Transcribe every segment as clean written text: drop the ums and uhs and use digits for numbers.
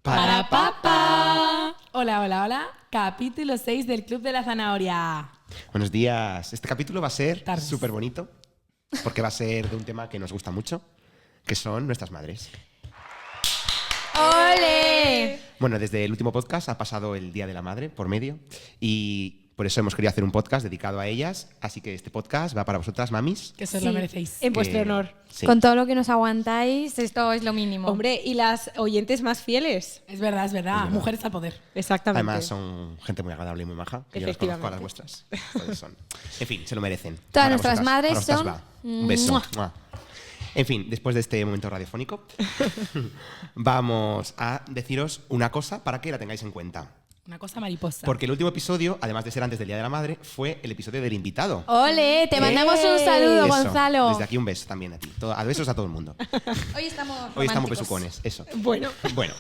Para papá. Hola, hola, hola. Capítulo 6 del Club de la Zanahoria. Buenos días. Este capítulo va a ser súper bonito porque va a ser de un tema que nos gusta mucho, que son nuestras madres. ¡Ole! Bueno, desde el último podcast ha pasado el Día de la Madre por medio y por eso hemos querido hacer un podcast dedicado a ellas. Así que este podcast va para vosotras, mamis. Que os lo merecéis. En vuestro honor. Sí. Con todo lo que nos aguantáis, esto es lo mínimo. Hombre, y las oyentes más fieles. Es verdad, es verdad. Mujeres al poder. Exactamente. Además son gente muy agradable y muy maja, que yo las conozco a las vuestras. Entonces son. En fin, se lo merecen. Todas Para nuestras vosotras. madres Para son... vosotras va. Un beso. ¡Mua! ¡Mua! En fin, después de este momento radiofónico, vamos a deciros una cosa para que la tengáis en cuenta. Una cosa mariposa. Porque el último episodio, además de ser antes del Día de la Madre, fue el episodio del invitado. ¡Ole! Te mandamos un saludo, Eso, Gonzalo. Desde aquí un beso también a ti. A besos a todo el mundo. Hoy estamos Hoy estamos románticos. besucones, eso. Bueno. Bueno,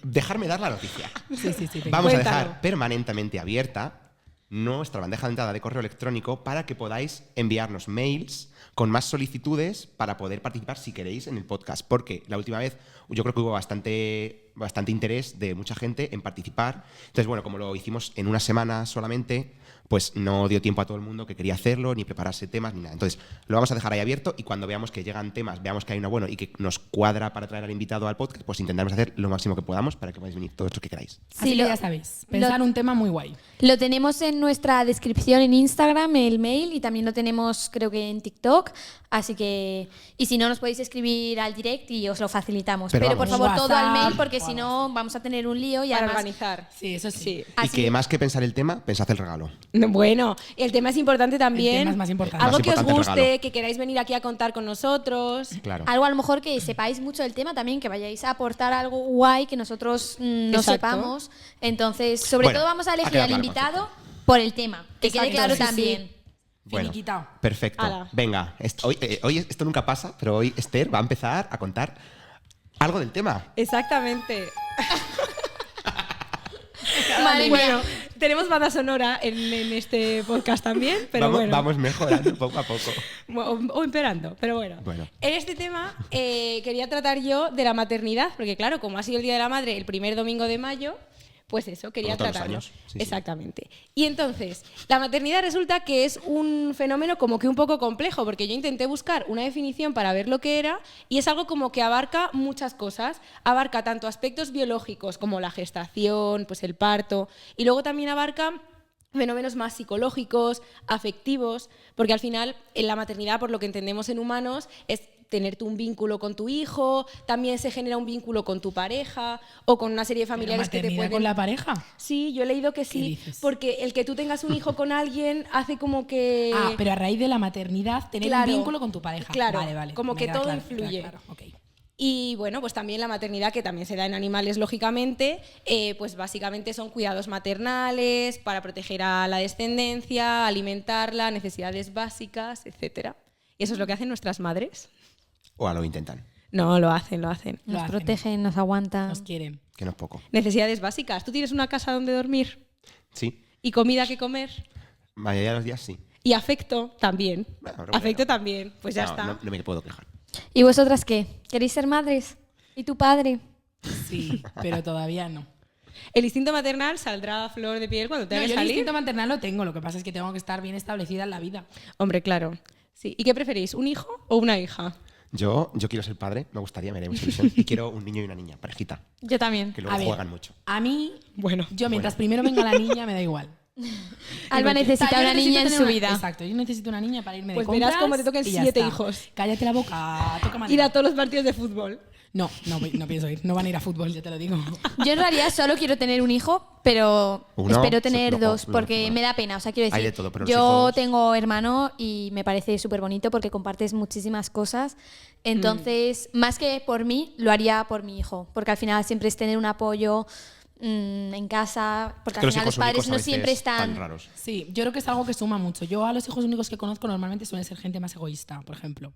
dejarme dar la noticia. Sí. Venga. Vamos a Cuéntalo. dejar permanentemente abierta nuestra bandeja de entrada de correo electrónico para que podáis enviarnos mails con más solicitudes para poder participar si queréis en el podcast. Porque la última vez yo creo que hubo bastante interés de mucha gente en participar. Entonces, bueno, como lo hicimos en una semana solamente, pues no dio tiempo a todo el mundo que quería hacerlo, ni prepararse temas, ni nada. Entonces, lo vamos a dejar ahí abierto y cuando veamos que llegan temas, veamos que hay uno bueno y que nos cuadra para traer al invitado al podcast, pues intentaremos hacer lo máximo que podamos para que podáis venir todos los que queráis. Así que ya sabéis, pensar un tema muy guay. Lo tenemos en nuestra descripción en Instagram, el mail, y también lo tenemos creo que en TikTok, así que... Y si no, nos podéis escribir al direct y os lo facilitamos. Pero Pero por vamos. favor, todo al WhatsApp, mail, porque si no vamos a tener un lío y Para además... organizar. Sí, eso sí. Y Así- que más que pensar el tema, pensad el regalo. Bueno, el tema es importante también. El tema es más importante. Algo Más que os importante el guste, regalo. que queráis venir aquí a contar con nosotros. Claro. Algo a lo mejor que sepáis mucho del tema también, que vayáis a aportar algo guay que nosotros no Exacto. sepamos. Entonces, sobre Bueno, todo vamos a ha elegir quedado al claro el invitado por el tema. Que quede Exacto, claro sí, sí. también. Bueno, Finiquitao. perfecto. Ala. Venga, hoy esto nunca pasa, pero hoy Esther va a empezar a contar algo del tema. Exactamente. Madre Bueno, mía. tenemos banda sonora en este podcast también, pero bueno. Vamos mejorando poco a poco. O empeorando, pero bueno. Bueno. En este tema quería tratar yo de la maternidad, porque claro, como ha sido el Día de la Madre el primer domingo de mayo, pues eso, quería Como todos los tratarlo. años, sí. Exactamente. Y entonces, la maternidad resulta que es un fenómeno como que un poco complejo, porque yo intenté buscar una definición para ver lo que era, y es algo como que abarca muchas cosas. Abarca tanto aspectos biológicos como la gestación, pues el parto, y luego también abarca fenómenos más psicológicos, afectivos, porque al final en la maternidad, por lo que entendemos en humanos, es tener tú un vínculo con tu hijo, también se genera un vínculo con tu pareja o con una serie de familiares que te ¿Maternidad pueden... con la pareja? Sí, yo he leído que ¿Qué sí, dices? porque el que tú tengas un hijo con alguien hace como que... Pero a raíz de la maternidad, tener Claro, un vínculo con tu pareja. claro, Vale. como Me que queda todo claro, influye. claro, ok. Y bueno, pues también la maternidad, que también se da en animales, lógicamente, pues básicamente son cuidados maternales para proteger a la descendencia, alimentarla, necesidades básicas, etc. Y eso es lo que hacen nuestras madres. O lo intentan, No, lo hacen, lo hacen. Lo Nos hacen. protegen, nos aguantan. Nos quieren. que no es poco. Necesidades básicas. ¿Tú tienes una casa donde dormir? Sí, ¿Y comida que comer? mayoría de los días sí. Y afecto también. Bueno, Afecto bueno. también. Pues ya No, está. no me puedo quejar. ¿Y vosotras qué? ¿Queréis ser madres? ¿Y tu padre? Sí, pero todavía no. El instinto maternal saldrá a flor de piel cuando tenga No, que yo el salir. instinto maternal lo tengo, lo que pasa es que tengo que estar bien establecida en la vida. Hombre, claro. Sí. ¿Y qué preferís? ¿Un hijo o una hija? Yo quiero ser padre, me gustaría, me haría mucha ilusión. Y quiero un niño y una niña, parejita, Yo también. que luego A ver. juegan mucho. A mí, Bueno. yo mientras primero venga la niña me da igual. Alba necesita O sea, yo una necesito niña en tener su una- vida. Exacto, yo necesito una niña para irme Pues de compras. verás cómo te toquen y ya 7 está. hijos. Cállate la boca, toca Ir madera. a todos los partidos de fútbol. No pienso ir. No van a ir a fútbol, ya te lo digo. Yo en realidad solo quiero tener un hijo, pero Uno, espero tener luego, dos, luego, porque luego. me da pena. O sea, quiero Hay decir, de todo, pero los yo hijos- tengo hermano y me parece súper bonito porque compartes muchísimas cosas. Entonces, más que por mí, lo haría por mi hijo, porque al final siempre es tener un apoyo en casa, porque Que al los final hijos los padres únicos a no veces siempre tan están... raros. Sí, yo creo que es algo que suma mucho. Yo a los hijos únicos que conozco normalmente suelen ser gente más egoísta, por ejemplo.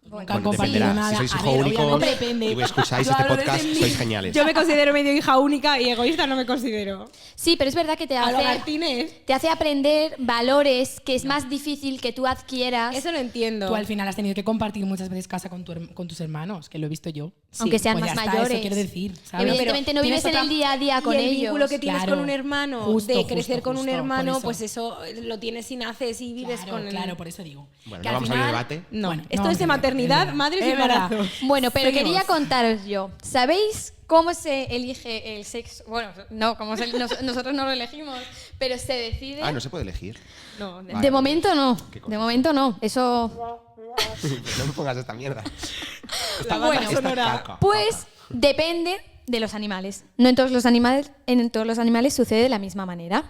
Nunca han Bueno, compartido dependerá. nada. Si sois A hijo ver, único obviamente depende. y escucháis Yo este hablo podcast, desde sois mí. geniales. Yo me considero medio hija única y egoísta no me considero. Sí, pero es verdad que A lo Martínez. te hace aprender valores que es más difícil que tú adquieras, Eso lo entiendo. Tú al final has tenido que compartir muchas veces casa con tus hermanos, que lo he visto yo. aunque sean Pues más ya está, mayores. eso quiero decir, ¿sabes? Evidentemente no Tienes vives en el día a día con y el ellos. vínculo que tienes Claro. con un hermano, Justo, de crecer justo, con un justo, hermano, por pues eso lo tienes si naces y vives Claro, con él. claro, por eso digo. Bueno, Que no al vamos a abrir final- debate. No, Bueno, esto no, es de verdad, maternidad, verdad. madres y Es verdad. embarazos. Bueno, pero Seguimos. quería contaros yo. ¿Sabéis cómo se elige el sexo? Bueno, no, nosotros no lo elegimos, pero se decide. Ah, no se puede elegir. No, Vale. De momento no. Qué cosa. De momento no. Eso. No me pongas esta mierda. La banda Bueno, sonora. caca. Pues depende de los animales. No en todos los animales sucede de la misma manera.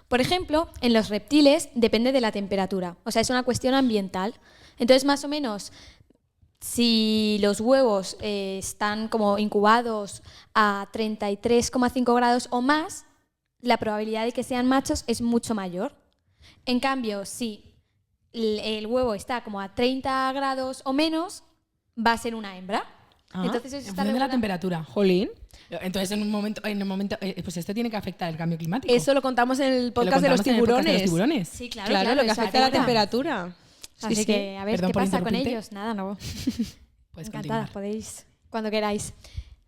Por ejemplo, en los reptiles depende de la temperatura. O sea, es una cuestión ambiental. Entonces, más o menos, si los huevos están como incubados a 33,5 grados o más, la probabilidad de que sean machos es mucho mayor. En cambio, si el huevo está como a 30 grados o menos, va a ser una hembra. Ah, Entonces eso En está función de la regulado. temperatura. Jolín. Entonces, en un momento, pues esto tiene que afectar el cambio climático. Eso lo contamos en el Que lo podcast de los contamos en el podcast de los tiburones. tiburones. Sí, claro, Claro, lo que eso afecta a la afecta. temperatura. Así Sí, que, a ver, Perdón ¿qué por pasa con interrumpirte. ellos? Nada, no. Puedes Encantada, continuar. podéis cuando queráis.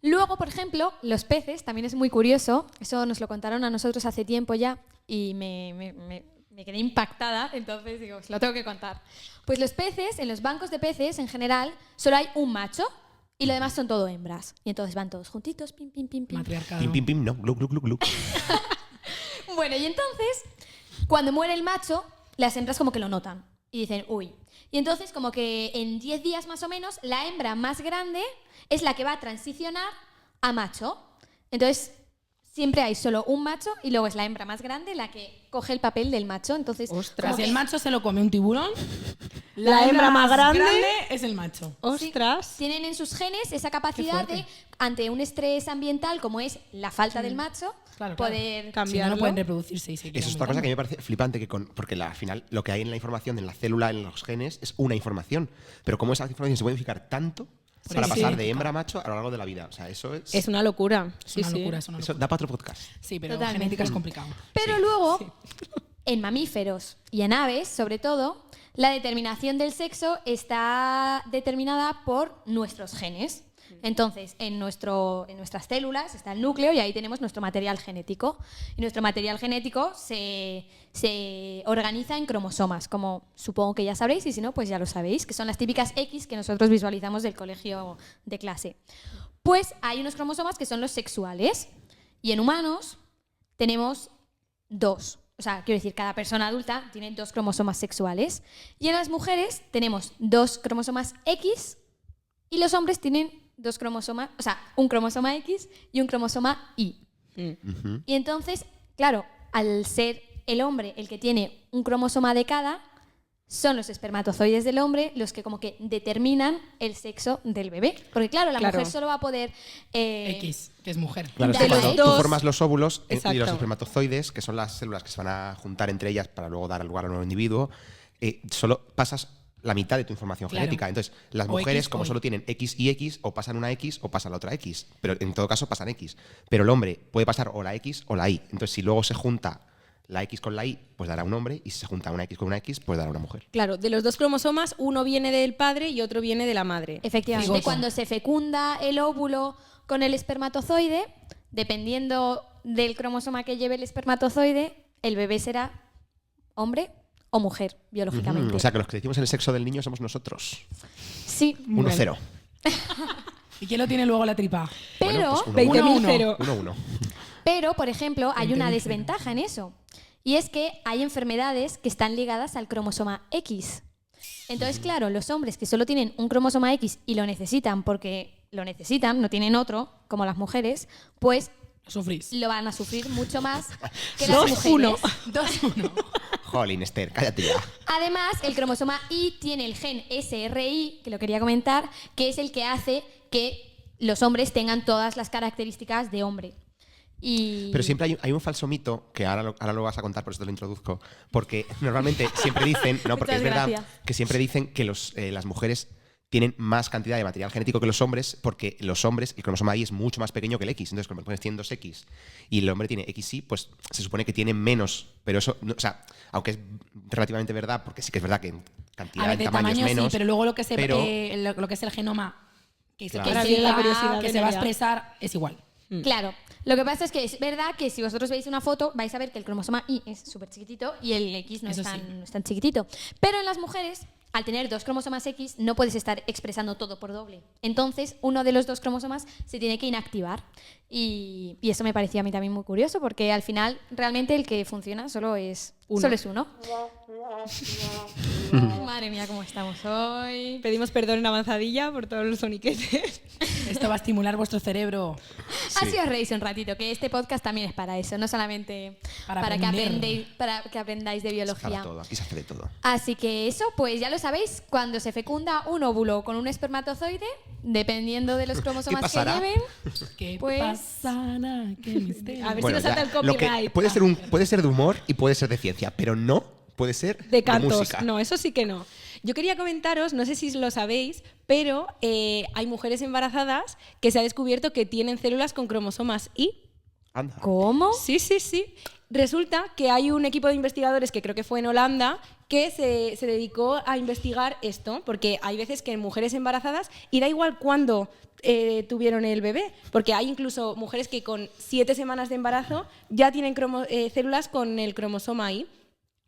Luego, por ejemplo, los peces, también es muy curioso. Eso nos lo contaron a nosotros hace tiempo ya y me quedé impactada, entonces digo, os lo tengo que contar. Pues los peces, en los bancos de peces en general, solo hay un macho y lo demás son todo hembras. Y entonces van todos juntitos, pim, pim, pim, pim. Matriarcado. Pim, pim, pim, no. Glu, glu, glu, glu. Bueno, y entonces, cuando muere el macho, las hembras como que lo notan y dicen, uy. Y entonces, como que en 10 días más o menos, la hembra más grande es la que va a transicionar a macho. Entonces, siempre hay solo un macho y luego es la hembra más grande la que coge el papel del macho. Entonces, Ostras. Si el macho se lo come un tiburón, La hembra más grande es el macho. Ostras. tienen en sus genes esa capacidad fuerte. de, ante un estrés ambiental como es la falta del macho, Claro, claro. poder... Si no, Cambiarlo. no pueden reproducirse y seguir Eso es otra cosa que aumentando. me parece flipante, porque al final lo que hay en la información, en la célula, en los genes, es una información. Pero cómo esa información se puede modificar tanto para Sí, pasar sí. de hembra a macho a lo largo de la vida. O sea, eso es... Es una locura. Es Sí, una sí. locura, es una Eso locura. da para otro podcast. Sí, pero Totalmente. genética es complicado. Pero Sí, luego, en mamíferos y en aves, sobre todo, la determinación del sexo está determinada por nuestros genes. Entonces, en nuestras células está el núcleo y ahí tenemos nuestro material genético. Y nuestro material genético se organiza en cromosomas, como supongo que ya sabréis, y si no, pues ya lo sabéis, que son las típicas X que nosotros visualizamos del colegio de clase. Pues hay unos cromosomas que son los sexuales. Y en humanos tenemos 2. O sea, quiero decir, cada persona adulta tiene 2 cromosomas sexuales. Y en las mujeres tenemos 2 cromosomas X y los hombres tienen 2 cromosomas, o sea, un cromosoma X y un cromosoma Y. Ujú. Y entonces, claro, al ser el hombre el que tiene un cromosoma de cada, son los espermatozoides del hombre los que como que determinan el sexo del bebé. Porque claro, la Claro. mujer solo va a poder... X, que es mujer. Claro, es De que los cuando tú dos- formas los óvulos y los Exacto. espermatozoides, que son las células que se van a juntar entre ellas para luego dar lugar a un nuevo individuo, solo pasas la mitad de tu información Claro. genética. Entonces, las O mujeres, X como o Y. solo tienen X y X, o pasan una X o pasan la otra X. Pero en todo caso pasan X. Pero el hombre puede pasar o la X o la Y. Entonces, si luego se junta la X con la Y, pues dará un hombre. Y si se junta una X con una X, pues dará una mujer. Claro, de los 2 cromosomas, uno viene del padre y otro viene de la madre. Efectivamente, Figoso. cuando se fecunda el óvulo con el espermatozoide, dependiendo del cromosoma que lleve el espermatozoide, el bebé será hombre o mujer, biológicamente. O sea, que los que decimos el sexo del niño somos nosotros. Sí, 1-0. ¿Y quién lo tiene luego la tripa? pero, Bueno, pues 20.000 cero. 1-1. pero, por ejemplo, hay una 20.000. desventaja en eso. Y es que hay enfermedades que están ligadas al cromosoma X. Entonces, claro, los hombres que solo tienen un cromosoma X y lo necesitan porque lo necesitan, no tienen otro, como las mujeres, pues Sufrís. lo van a sufrir mucho más que las 2-1. mujeres. 2-1. Jolín, Esther, cállate ya. Además, el cromosoma Y tiene el gen SRY, que lo quería comentar, que es el que hace que los hombres tengan todas las características de hombre. Y... Pero siempre hay un falso mito, que ahora lo vas a contar, por eso te lo introduzco, porque normalmente siempre dicen, no, porque Muchas es verdad gracias. que siempre dicen que las mujeres tienen más cantidad de material genético que los hombres, porque los hombres, el cromosoma Y es mucho más pequeño que el X. Entonces, cuando pones tiene 2X y el hombre tiene XY, pues se supone que tiene menos. Pero eso, o sea, aunque es relativamente verdad, porque sí que es verdad que en cantidad, A ver, en de tamaño es tamaño menos. sí, pero luego lo que, pero- lo que es el genoma que se, Claro. que Ahora se viene la va- curiosidad que de se va a Nerea. expresar es igual. Claro, lo que pasa es que es verdad que si vosotros veis una foto vais a ver que el cromosoma Y es súper chiquitito y el X no es, Eso tan, sí. no es tan chiquitito. Pero en las mujeres, al tener 2 cromosomas X, no puedes estar expresando todo por doble. Entonces, uno de los 2 cromosomas se tiene que inactivar. Y eso me parecía a mí también muy curioso, porque al final realmente el que funciona solo es uno. Madre mía, cómo estamos hoy. Pedimos perdón en avanzadilla por todos los soniquetes. Esto va a estimular vuestro cerebro. Así os reís un ratito, que este podcast también es para eso, no solamente Para para aprender. que aprendáis de Para biología. todo, aquí se hace de todo. Así que eso, pues ya lo sabéis, cuando se fecunda un óvulo con un espermatozoide, dependiendo de los cromosomas que pasará? lleven, ¿Qué Pues- pasará? ¿Qué misterio? A ver si nos salta el lo que copyright. puede ser de humor y puede ser de ciencia, pero no puede ser De cantos. música. No, eso sí que no. Yo quería comentaros, no sé si lo sabéis, pero hay mujeres embarazadas que se ha descubierto que tienen células con cromosomas Y. Anda. ¿cómo? Sí, sí, sí. Resulta que hay un equipo de investigadores que creo que fue en Holanda que se dedicó a investigar esto, porque hay veces que en mujeres embarazadas, y da igual cuándo tuvieron el bebé, porque hay incluso mujeres que con 7 semanas de embarazo ya tienen células con el cromosoma Y.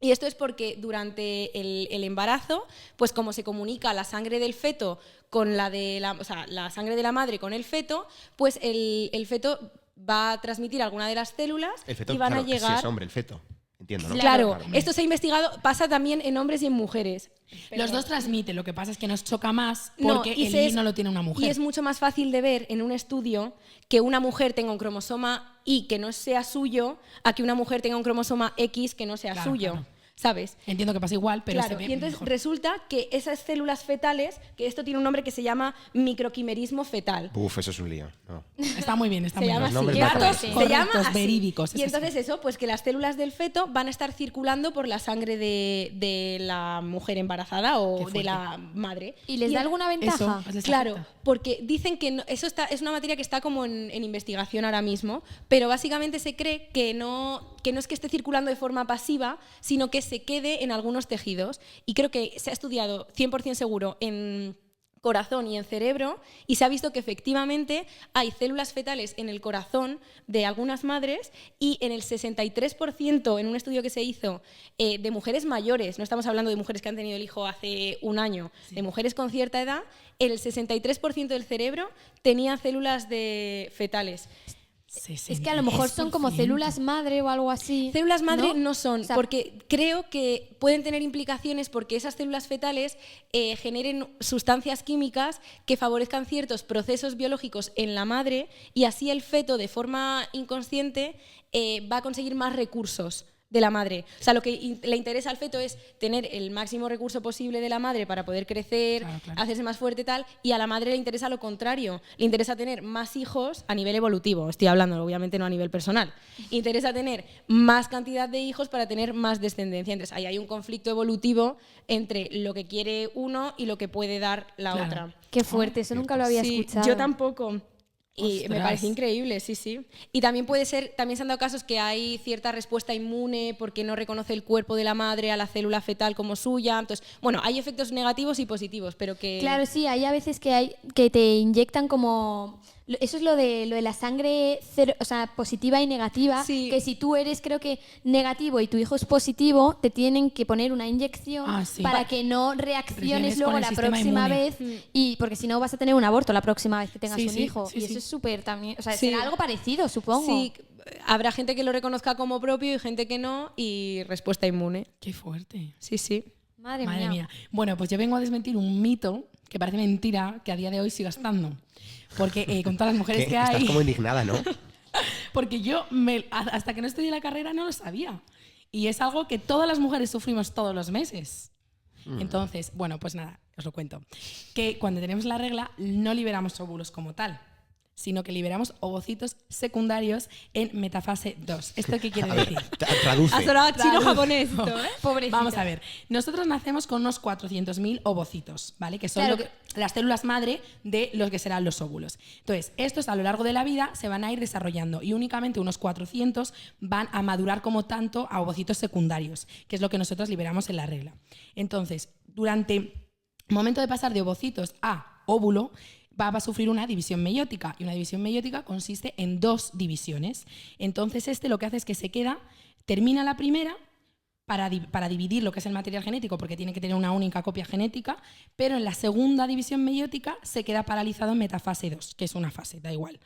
Y esto es porque durante el embarazo, pues como se comunica la sangre del feto con la de la, o sea, la sangre de la madre con el feto, pues el feto va a transmitir alguna de las células El feto, y van claro, a llegar. si es hombre, el feto. Entiendo, ¿no? Claro, esto se ha investigado, pasa también en hombres y en mujeres. Los dos transmiten, lo que pasa es que nos choca más No, porque y el se Y es- no lo tiene una mujer. Y es mucho más fácil de ver en un estudio que una mujer tenga un cromosoma Y que no sea suyo a que una mujer tenga un cromosoma X que no sea Claro, suyo. claro. ¿Sabes? Entiendo que pasa igual, pero Claro, se ve y entonces mejor. resulta que esas células fetales, que esto tiene un nombre que se llama microquimerismo fetal. Uf, eso es un lío. No. Está muy bien, está Se muy llama bien. Los así. nombres me Datos parecen. se llama Correctos, así. verídicos, Y es entonces así. eso, pues que las células del feto van a estar circulando por la sangre de la mujer embarazada Qué o fuerte. de la madre. ¿Y les da alguna ventaja? Eso, les Claro, afecta. porque dicen que eso es una materia que está como en investigación ahora mismo, pero básicamente se cree que no es que esté circulando de forma pasiva, sino que se quede en algunos tejidos. Y creo que se ha estudiado 100% seguro en corazón y en cerebro y se ha visto que efectivamente hay células fetales en el corazón de algunas madres y en el 63% en un estudio que se hizo de mujeres mayores, no estamos hablando de mujeres que han tenido el hijo hace un año, de mujeres con cierta edad, el 63% del cerebro tenía células fetales. Es que a lo mejor son como 63%. células madre o algo así. Células madre no son, O sea, porque creo que pueden tener implicaciones porque esas células fetales generen sustancias químicas que favorezcan ciertos procesos biológicos en la madre y así el feto de forma inconsciente va a conseguir más recursos de la madre. O sea, lo que le interesa al feto es tener el máximo recurso posible de la madre para poder crecer, Claro, claro. hacerse más fuerte y tal, y a la madre le interesa lo contrario. Le interesa tener más hijos a nivel evolutivo, estoy hablando, obviamente no a nivel personal. Interesa tener más cantidad de hijos para tener más descendencia. Entonces, ahí hay un conflicto evolutivo entre lo que quiere uno y lo que puede dar la Claro. otra. Qué fuerte, eso nunca lo había Sí, escuchado. yo tampoco. Y me Ostras. parece increíble, sí, sí. Y también puede ser, también se han dado casos que hay cierta respuesta inmune porque no reconoce el cuerpo de la madre a la célula fetal como suya. Entonces, bueno, hay efectos negativos y positivos, pero que... Claro, sí, hay a veces que te inyectan como... Eso es lo de la sangre o sea, positiva y negativa, Sí. que si tú eres, creo que, negativo y tu hijo es positivo, te tienen que poner una inyección Ah, sí. para que no reacciones Reacciones luego con el la sistema próxima inmune. vez, y porque si no vas a tener un aborto la próxima vez que tengas Sí, un sí, hijo. sí, y sí. eso es súper también... O sea, Sí. será algo parecido, supongo. Sí, habrá gente que lo reconozca como propio y gente que no, y respuesta inmune. Qué fuerte. Sí, sí. Madre, Madre mía. mía. Bueno, pues yo vengo a desmentir un mito que parece mentira que a día de hoy siga estando. Porque con todas las mujeres que Estás hay... como indignada, ¿no? Porque yo, hasta que no estudié la carrera, no lo sabía. Y es algo que todas las mujeres sufrimos todos los meses. Entonces, bueno, pues nada, os lo cuento. Que cuando tenemos la regla no liberamos óvulos como tal, sino que liberamos ovocitos secundarios en metafase 2. ¿Esto qué quiere decir? Traduce. Ha sonado chino-japonés esto, ¿eh? Pobrecita. Vamos a ver. Nosotros nacemos con unos 400.000 ovocitos, ¿vale? Que son Claro. las células madre de los que serán los óvulos. Entonces, estos a lo largo de la vida se van a ir desarrollando y únicamente unos 400 van a madurar como tanto a ovocitos secundarios, que es lo que nosotros liberamos en la regla. Entonces, durante el momento de pasar de ovocitos a óvulo, va a sufrir una división meiótica, y una división meiótica consiste en 2 divisiones. Entonces lo que hace es que termina la primera para dividir lo que es el material genético, porque tiene que tener una única copia genética, pero en la segunda división meiótica se queda paralizado en metafase 2, que es una fase, da igual.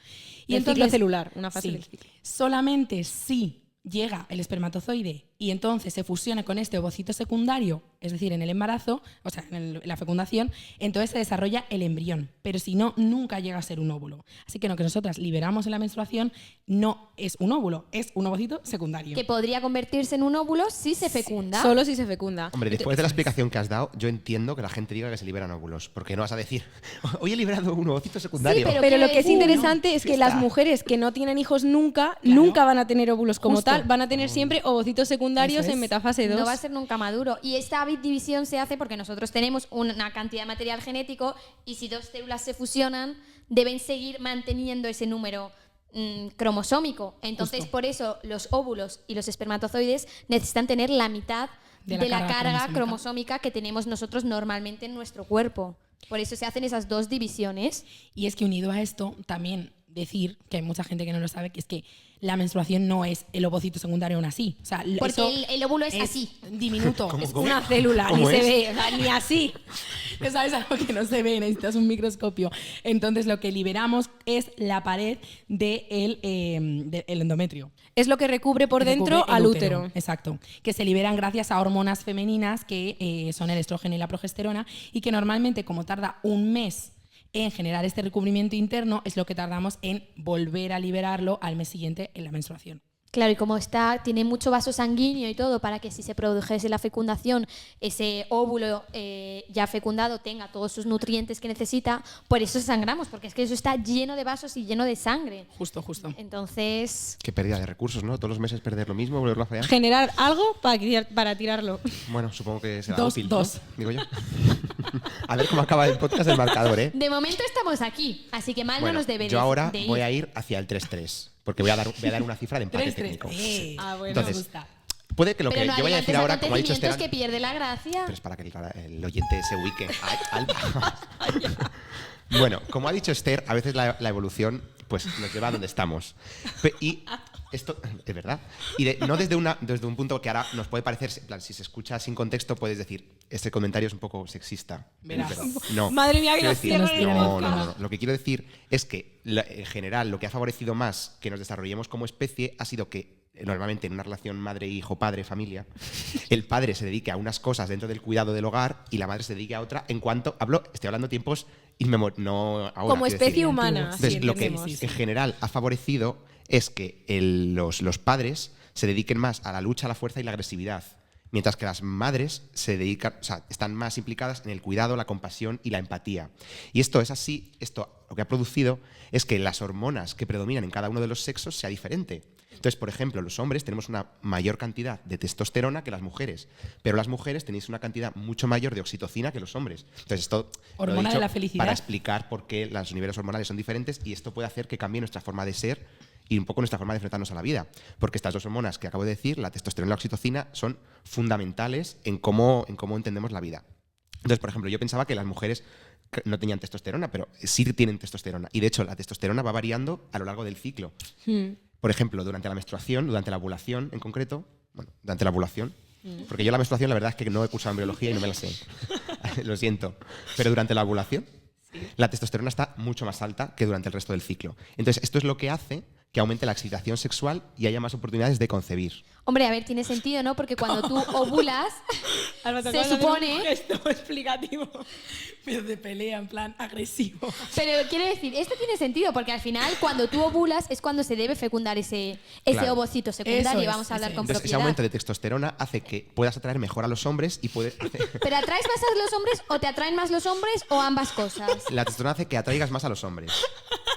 Y el ciclo celular, una fase sí, del ciclo. solamente si llega el espermatozoide y entonces se fusiona con este ovocito secundario, es decir, en el embarazo, o sea, en la fecundación, entonces se desarrolla el embrión. Pero si no, nunca llega a ser un óvulo. Así que lo que nosotras liberamos en la menstruación no es un óvulo, es un ovocito secundario. Que podría convertirse en un óvulo si se fecunda. Solo si se fecunda. Hombre, después de la explicación que has dado, yo entiendo que la gente diga que se liberan óvulos. Porque no vas a decir, hoy he liberado un ovocito secundario. pero Pero lo ¿qué que es decir? interesante es que Ya las está. mujeres que no tienen hijos nunca, Claro. nunca van a tener óvulos como Justo. tal. Van a tener siempre ovocitos secundarios Eso es. en metafase 2. No va a ser nunca maduro. Y esta división se hace porque nosotros tenemos una cantidad de material genético y si 2 células se fusionan, deben seguir manteniendo ese número cromosómico. Entonces, Justo. por eso los óvulos y los espermatozoides necesitan tener la mitad de la carga cromosómica que tenemos nosotros normalmente en nuestro cuerpo. Por eso se hacen esas 2 divisiones. Y es que unido a esto, también decir, que hay mucha gente que no lo sabe, que es que la menstruación no es el ovocito secundario aún así. O sea, Porque eso el óvulo es así. Diminuto. ¿Cómo, Es cómo? una célula, ¿Cómo ni se es? ve, o sea, ni así. Esa es algo que no se ve, necesitas un microscopio. Entonces lo que liberamos es la pared del endometrio. Es lo que recubre por Que dentro recubre el al útero. Exacto. Que se liberan gracias a hormonas femeninas que son el estrógeno y la progesterona y que normalmente, como tarda un mes en generar este recubrimiento interno, es lo que tardamos en volver a liberarlo al mes siguiente en la menstruación. Claro, y como tiene mucho vaso sanguíneo y todo, para que si se produjese la fecundación, ese óvulo ya fecundado tenga todos sus nutrientes que necesita, por eso sangramos, porque es que eso está lleno de vasos y lleno de sangre. Justo. Entonces, Qué pérdida de recursos, ¿no? Todos los meses perder lo mismo, volverlo a fallar. Generar algo para tirarlo. Bueno, supongo que será Dos, útil, dos. ¿no? Digo yo. A ver cómo acaba el podcast del marcador, ¿eh? de momento estamos aquí, así que mal Bueno, no nos debe yo ahora de ir. voy a ir hacia el 3-3, porque voy a dar una cifra de empate 3-3. técnico. Ah, bueno. Entonces, me gusta. puede que lo Pero que no yo vaya a decir adelantes ahora, como ha dicho acontecimientos Esteban, que pierde la gracia. pero es para que el oyente se ubique. Ay, Alba. Bueno, como ha dicho Esther, a veces la evolución pues nos lleva a donde estamos. Y esto es verdad. Y no desde un punto que ahora nos puede parecer, en plan, si se escucha sin contexto, puedes decir, este comentario es un poco sexista. Verás. Pero no. Madre mía, que Quiero nos decir, cierran el no, podcast. no. Lo que quiero decir es que, en general, lo que ha favorecido más que nos desarrollemos como especie ha sido que normalmente en una relación madre, hijo, padre, familia, el padre se dedique a unas cosas dentro del cuidado del hogar y la madre se dedique a otra en cuanto estoy hablando tiempos no ahora, Como quiero especie decir. humana. Entonces, sí, lo que entendemos. en general ha favorecido es que los padres se dediquen más a la lucha, a la fuerza y la agresividad, mientras que las madres se dedican, o sea, están más implicadas en el cuidado, la compasión y la empatía. Y esto es así, esto lo que ha producido es que las hormonas que predominan en cada uno de los sexos sea diferente. Entonces, por ejemplo, los hombres tenemos una mayor cantidad de testosterona que las mujeres, pero las mujeres tenéis una cantidad mucho mayor de oxitocina que los hombres. Entonces, esto lo he Hormona de dicho la felicidad. para explicar por qué los niveles hormonales son diferentes y esto puede hacer que cambie nuestra forma de ser y un poco nuestra forma de enfrentarnos a la vida. Porque estas 2 hormonas que acabo de decir, la testosterona y la oxitocina, son fundamentales en cómo entendemos la vida. Entonces, por ejemplo, yo pensaba que las mujeres no tenían testosterona, pero sí tienen testosterona. Y de hecho, la testosterona va variando a lo largo del ciclo. Por ejemplo, durante la menstruación, durante la ovulación en concreto, durante la ovulación, porque yo la menstruación la verdad es que no he cursado en biología y no me la sé, lo siento, pero durante la ovulación la testosterona está mucho más alta que durante el resto del ciclo. Entonces, esto es lo que hace que aumente la excitación sexual y haya más oportunidades de concebir. Hombre, a ver, tiene sentido, ¿no? Porque cuando tú ovulas, se supone... Un gesto explicativo, pero de pelea, en plan agresivo. Pero quiero decir, esto tiene sentido porque al final cuando tú ovulas es cuando se debe fecundar ese Claro. ovocito secundario. Eso es, Vamos a hablar eso con es. Entonces, ese propiedad. aumento de testosterona hace que puedas atraer mejor a los hombres y puedes ¿Pero atraes más a los hombres o te atraen más los hombres o ambas cosas? la testosterona hace que atraigas más a los hombres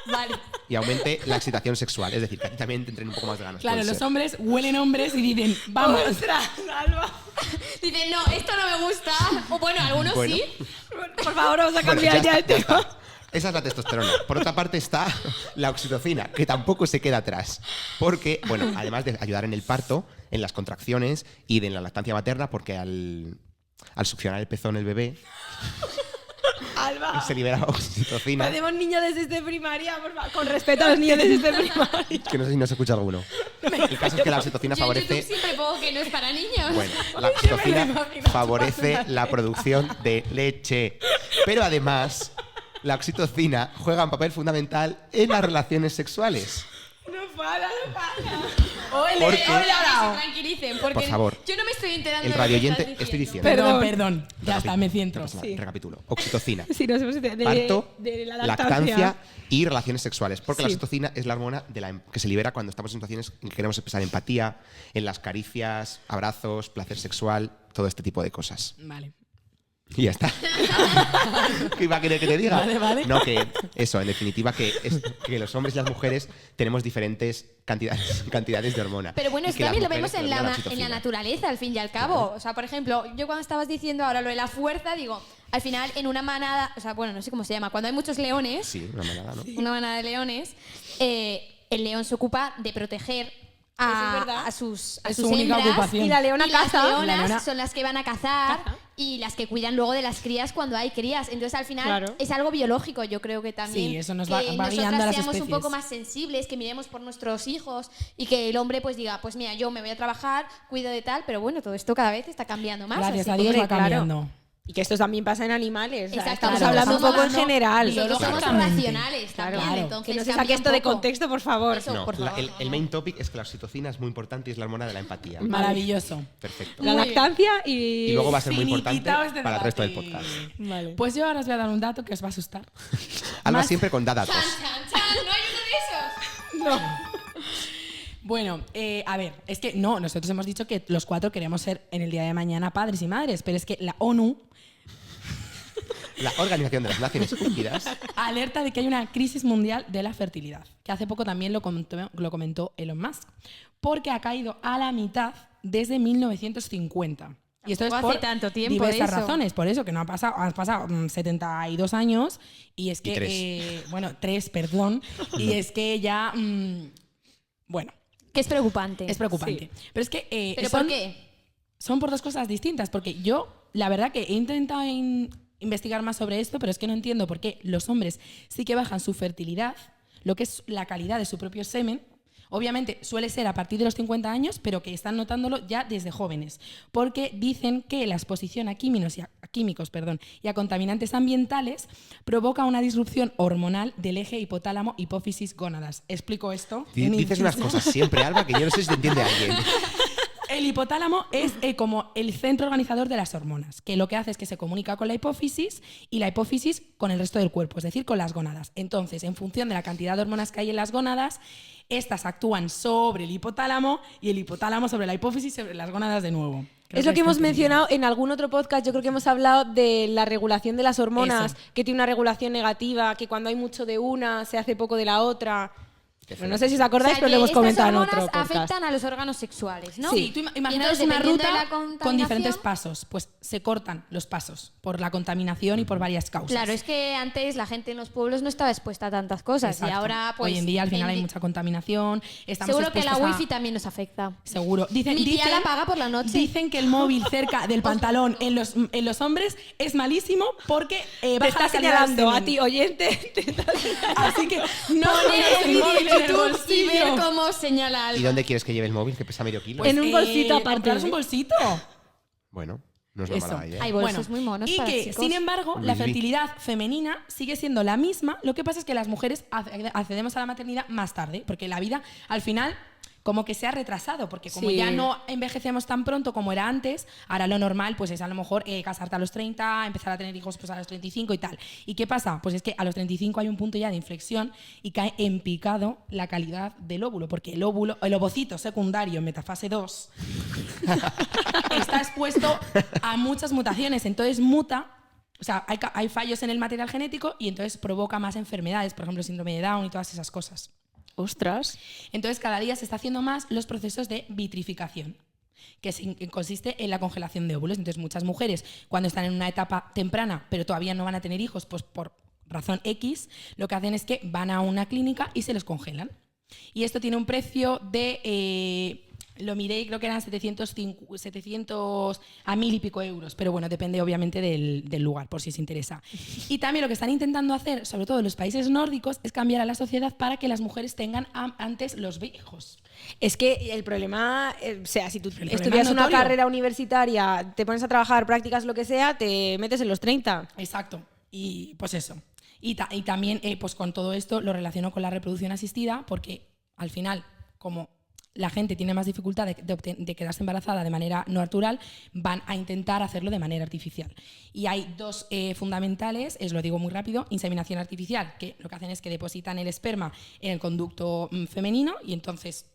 Vale. y aumente la excitación sexual. Es decir, que a ti también te entren un poco más de ganas. Claro, puede los ser. hombres huelen hombres y dicen, vamos. ¡Ostras, Alba! Dicen, no, esto no me gusta. O bueno, algunos Bueno. sí. Por favor, vamos a Bueno, cambiar ya el está, tema. está. Esa es la testosterona. Por otra parte está la oxitocina, que tampoco se queda atrás. Porque, bueno, además de ayudar en el parto, en las contracciones y en la lactancia materna, porque al succionar el pezón el bebé Alba. se libera oxitocina. Parecemos niños de sexto de primaria, por favor. Con respeto a los niños de sexto de primaria. Que no sé si no se escucha alguno. El caso es que la oxitocina Yo en YouTube favorece... siempre pongo que no es para niños. Bueno, la oxitocina favorece la producción de leche. Pero además, la oxitocina juega un papel fundamental en las relaciones sexuales. No para, no para. Porque- Que se tranquilicen, porque Por favor. yo no me estoy enterando El de lo que radioyente, estás estoy diciendo. diciendo. Perdón. Ya está, me centro. No pasa nada, Sí. recapitulo. Oxitocina, Sí, nos hemos de parto, la lactancia y relaciones sexuales. Porque la Sí. oxitocina es la hormona que se libera cuando estamos en situaciones en que queremos expresar empatía, en las caricias, abrazos, placer sexual, todo este tipo de cosas. Vale. Y ya está. ¿Qué iba a querer que te diga? Vale, vale. No, que eso, en definitiva, que los hombres y las mujeres tenemos diferentes cantidades de hormona. Pero bueno, Y esto que las también lo mujeres vemos en la, predominan en la oxitocina. naturaleza, al fin y al cabo. O sea, por ejemplo, yo cuando estabas diciendo ahora lo de la fuerza, digo, al final en una manada, o sea, bueno, no sé cómo se llama, cuando hay muchos leones, Sí, una manada, ¿no? una manada de leones, el león se ocupa de proteger Eso es verdad. a sus Es su única hembras. ocupación. Y la leona Y las caza. leonas La leona- son las que van a cazar Caza. y las que cuidan luego de las crías cuando hay crías. Entonces, al final, Claro. es algo biológico, yo creo que también. Sí, eso nos que va guiando a nosotras las seamos un especies. poco más sensibles, que miremos por nuestros hijos y que el hombre pues diga, pues mira, yo me voy a trabajar, cuido de tal, pero bueno, todo esto cada vez está cambiando más. Gracias así a que, Dios va hombre, claro. cambiando. Y que esto también pasa en animales. O sea, Exacto, estamos claro, hablando un estamos poco en hablando general. nosotros somos Biológicamente. racionales también, Claro. entonces Que no se cambia saque un esto de poco. contexto, por favor. Eso, No, por favor, el main topic es que la oxitocina es muy importante y es la hormona de la empatía. Maravilloso. Perfecto. La Muy bien. lactancia y... Y luego va a ser muy importante Finiquitado este para el resto del debate. podcast. Vale. Pues yo ahora os voy a dar un dato que os va a asustar. Alba Más- siempre con datos. Chan, chan, chan, no hay uno de esos. Bueno, a ver, es que no, nosotros hemos dicho que los 4 queremos ser en el día de mañana padres y madres, pero es que la ONU La Organización de las Naciones Unidas. alerta de que hay una crisis mundial de la fertilidad, que hace poco también lo comentó Elon Musk, porque ha caído a la mitad desde 1950. Y esto es Tampoco por hace tanto tiempo diversas eso. razones, por eso que no han pasado 72 años y es que, tres. bueno, 3, perdón, y es que ya, bueno, Que es preocupante. es preocupante. Pero es que ¿Pero por qué? son por 2 cosas distintas, porque yo, la verdad que he intentado investigar más sobre esto, pero es que no entiendo por qué los hombres sí que bajan su fertilidad, lo que es la calidad de su propio semen. Obviamente suele ser a partir de los 50 años, pero que están notándolo ya desde jóvenes, porque dicen que la exposición a químicos y a contaminantes ambientales provoca una disrupción hormonal del eje hipotálamo, hipófisis, gónadas. ¿Explico esto? Dices unas cosas siempre, Alba, que yo no sé si te entiende alguien. El hipotálamo es como el centro organizador de las hormonas, que lo que hace es que se comunica con la hipófisis y la hipófisis con el resto del cuerpo, es decir, con las gónadas. Entonces, en función de la cantidad de hormonas que hay en las gónadas, estas actúan sobre el hipotálamo y el hipotálamo sobre la hipófisis sobre las gónadas de nuevo. Creo Es lo que hemos está entendido. mencionado en algún otro podcast. Yo creo que hemos hablado de la regulación de las hormonas, Eso. que tiene una regulación negativa, que cuando hay mucho de una se hace poco de la otra. Qué Bueno, no sé si os O acordáis, sea, pero lo que hemos estas comentado en hormonas otro podcast. afectan a los órganos sexuales, ¿no? Sí, tú Y imaginaos entonces, una dependiendo ruta de la con contaminación- diferentes pasos. Pues se cortan los pasos por la contaminación y por varias causas. Claro, es que antes la gente en los pueblos no estaba expuesta a tantas cosas Exacto. y ahora pues... Hoy en día al final hay en- mucha contaminación. Estamos Seguro que la expuestos a- wifi también nos afecta. Seguro. Mi tía la apaga por la noche. Dicen que el móvil cerca del pantalón en los hombres es malísimo porque Te baja está la calidad del señalando a semen. ti, oyente. te está señalando. Así que no Poner pongas el el móvil vídeo en en el YouTube y ver bolsillo. cómo señala ¿Y algo. dónde quieres que lleve el móvil, que pesa medio kilo? En un bolsito aparte. compraros un bolsito. Bueno, no es una Eso. mala idea. Hay bolsos muy monos y para que, chicos. sin embargo, Un la Louis V. fertilidad femenina sigue siendo la misma. Lo que pasa es que las mujeres accedemos a la maternidad más tarde, porque la vida, al final, como que se ha retrasado, porque como Sí. ya no envejecemos tan pronto como era antes, ahora lo normal pues es a lo mejor casarte a los 30, empezar a tener hijos pues a los 35 y tal. ¿Y qué pasa? Pues es que a los 35 hay un punto ya de inflexión y cae en picado la calidad del óvulo, porque el ovocito secundario en metafase 2 está expuesto a muchas mutaciones, entonces muta. O sea, hay fallos en el material genético y entonces provoca más enfermedades, por ejemplo, síndrome de Down y todas esas cosas. Ostras. Entonces, cada día se está haciendo más los procesos de vitrificación, que consiste en la congelación de óvulos. Entonces, muchas mujeres, cuando están en una etapa temprana, pero todavía no van a tener hijos, pues por razón X, lo que hacen es que van a una clínica y se los congelan. Y esto tiene un precio de... lo miré y creo que eran 700 a 1000 y pico euros, pero bueno, depende obviamente del lugar, por si os interesa. Y también lo que están intentando hacer, sobre todo en los países nórdicos, es cambiar a la sociedad para que las mujeres tengan antes los hijos. Es que el problema, o sea, si tú problema estudias es una notorio. carrera universitaria, te pones a trabajar, prácticas, lo que sea, te metes en los 30. Exacto. Y pues eso. Y también, pues con todo esto lo relaciono con la reproducción asistida, porque al final, como la gente tiene más dificultad de quedarse embarazada de manera no natural, van a intentar hacerlo de manera artificial. Y hay dos fundamentales, os lo digo muy rápido: inseminación artificial, que lo que hacen es que depositan el esperma en el conducto femenino y entonces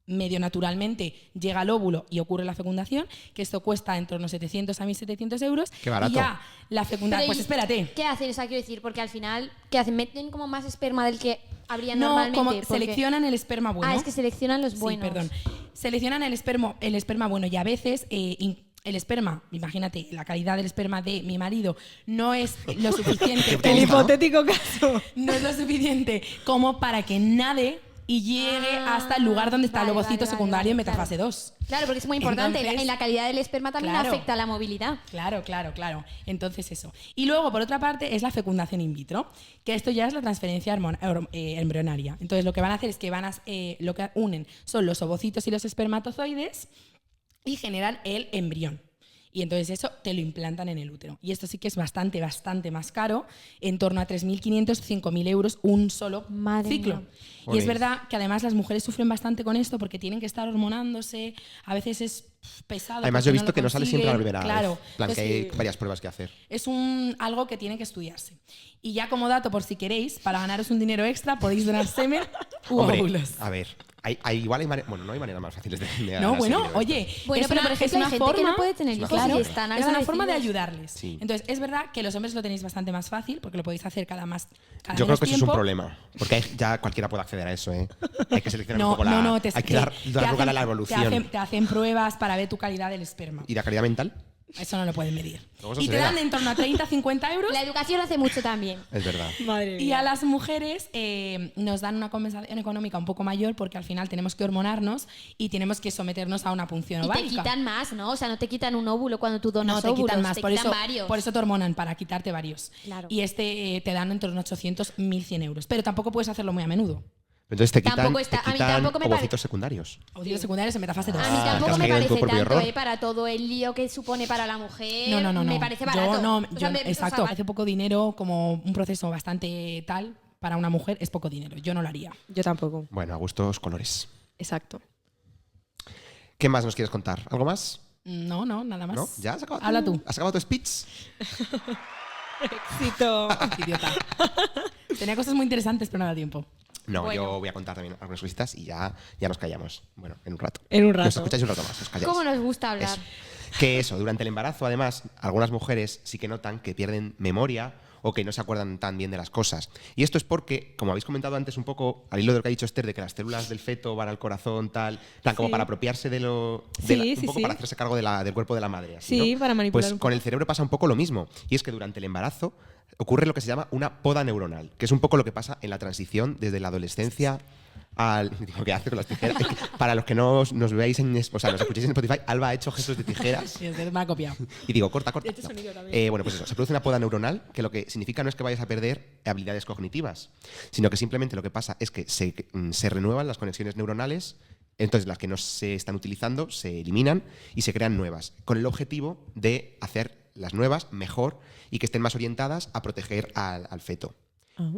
medio naturalmente llega al óvulo y ocurre la fecundación, que esto cuesta entre unos 700 a 1700 euros. Qué barato. Y ya la fecundación, pues Pero, espérate. ¿qué hacen? O sea, quiero decir, porque al final, ¿qué hacen? ¿Meten como más esperma del que habría No, normalmente? como Porque- seleccionan el esperma bueno. Ah, es que seleccionan los buenos. Sí, perdón. Seleccionan el esperma bueno y a veces el esperma, imagínate, la calidad del esperma de mi marido no es lo suficiente. El hipotético caso. No es lo suficiente como para que nade y llegue hasta el lugar donde está el Vale, ovocito vale, secundario vale, en metafase claro. 2. Claro, porque es muy importante. Entonces, En la calidad del esperma también claro. afecta a la movilidad. Claro. Entonces eso. Y luego, por otra parte, es la fecundación in vitro, que esto ya es la transferencia embrionaria. Entonces, lo que van a hacer es que lo que unen son los ovocitos y los espermatozoides y generan el embrión. Y entonces eso te lo implantan en el útero. Y esto sí que es bastante más caro, en torno a 3.500, 5.000 euros un solo Madre ciclo. mía. Y es Joder. verdad que además las mujeres sufren bastante con esto porque tienen que estar hormonándose, a veces es pesado. Además, yo he porque visto lo que no sale siempre a la consiguen. primera Claro. vez. En plan, que Entonces, hay varias pruebas que hacer. es algo que tiene que estudiarse. Y ya como dato, por si queréis, para ganaros un dinero extra, podéis donar semen u Hombre, óvulos. a ver, igual hay bueno, no hay maneras más fáciles de No, ganar bueno, dinero oye, extra. Bueno, es pero una, por ejemplo, es una hay gente que forma, no puede tener hijos claro, y están es una forma de agradecidos. ayudarles. Sí. Entonces, es verdad que los hombres lo tenéis bastante más fácil porque lo podéis hacer cada Yo menos creo que eso es un tiempo. problema. Porque ya cualquiera puede acceder a eso, ¿eh? Hay que seleccionar un No, poco la. no, hay que dar lugar a la evolución. Te hacen pruebas para ver tu calidad del esperma. ¿Y la calidad mental? Eso no lo pueden medir. Luego eso Y se te verá. dan en torno a 30, 50 euros. La educación hace mucho también. Es verdad. Madre Y a las mujeres nos dan una compensación económica un poco mayor porque al final tenemos que hormonarnos y tenemos que someternos a una punción Y te ovárica. quitan más, ¿no? O sea, no te quitan un óvulo cuando tú donas No, te óvulos, quitan más, te por quitan eso, varios. por eso te hormonan, para quitarte varios. Claro. Y te dan entre unos 800, 1.100 euros. Pero tampoco puedes hacerlo muy a menudo. Entonces te quitan, Tampoco está- a mí tampoco me ovocitos secundarios. Ovocitos secundarios en metafase 2. A mí Ah, tampoco que has me caído en tu parece propio tanto, error. para todo el lío que supone para la mujer. No. Me parece barato. Exacto, hace poco dinero, como un proceso bastante tal, para una mujer es poco dinero. Yo no lo haría. Yo tampoco. Bueno, a gustos colores. Exacto. ¿Qué más nos quieres contar? ¿Algo más? No, nada más. ¿No? ¿Ya has acabado? Habla tú. ¿Has acabado tu speech? Éxito. Idiota. Tenía cosas muy interesantes, pero no da tiempo. No, Bueno. yo voy a contar también algunas cositas y ya nos callamos. Bueno, en un rato. En un rato. Nos escucháis un rato más, os calláis. ¿Cómo nos gusta hablar? Eso. Que eso, durante el embarazo, además, algunas mujeres sí que notan que pierden memoria o que no se acuerdan tan bien de las cosas. Y esto es porque, como habéis comentado antes un poco, al hilo de lo que ha dicho Esther, de que las células del feto van al corazón, tal, plan, como Sí. para apropiarse de lo... Sí, un sí, poco sí. para hacerse cargo del cuerpo de la madre. así, Sí, ¿no? para manipular Pues un con poco. el cerebro pasa un poco lo mismo. Y es que durante el embarazo ocurre lo que se llama una poda neuronal, que es un poco lo que pasa en la transición desde la adolescencia al... Digo, ¿qué hace con las tijeras? Es que para los que no nos veáis o sea, nos escuchéis en Spotify, Alba ha hecho gestos de tijeras. Sí, es que me ha copiado. Y digo, corta. He hecho sonido también. Bueno, pues eso, se produce una poda neuronal que lo que significa no es que vayas a perder habilidades cognitivas, sino que simplemente lo que pasa es que se renuevan las conexiones neuronales, entonces las que no se están utilizando se eliminan y se crean nuevas, con el objetivo de hacer las nuevas mejor y que estén más orientadas a proteger al feto. Ah.